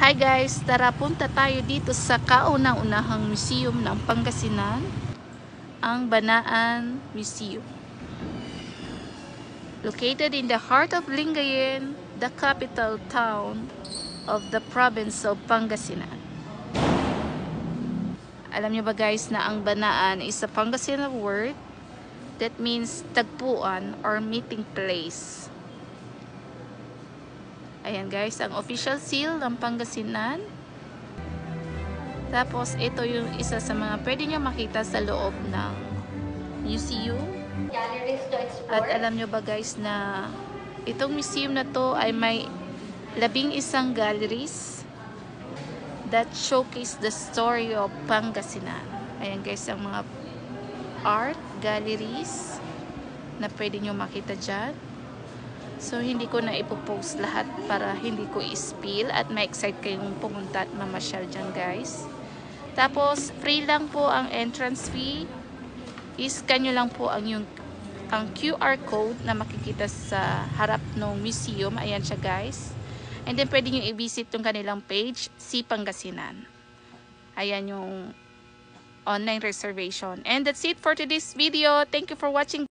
Hi guys, tara punta tayo dito sa kauna-unahang museum ng Pangasinan, ang Banaan Museum. Located in the heart of Lingayen, the capital town of the province of Pangasinan. Alam niyo ba guys na ang Banaan is a Pangasinan word that means tagpuan or meeting place. Ayan guys, ang official seal ng Pangasinan. Tapos, ito yung isa sa mga pwede nyo makita sa loob ng museum. At alam nyo ba guys na itong museum na to ay may 11 galleries that showcase the story of Pangasinan. Ayan guys, ang mga art galleries na pwede nyo makita dyan. So, hindi ko na ipopost lahat para hindi ko i-spill at ma-excite kayong pumunta at mamasyal dyan guys. Tapos, free lang po ang entrance fee. I-scan nyo lang po ang QR code na makikita sa harap ng museum. Ayan siya guys. And then, pwede nyo i-visit yung kanilang page, Si Pangasinan. Ayan yung online reservation. And that's it for today's video. Thank you for watching.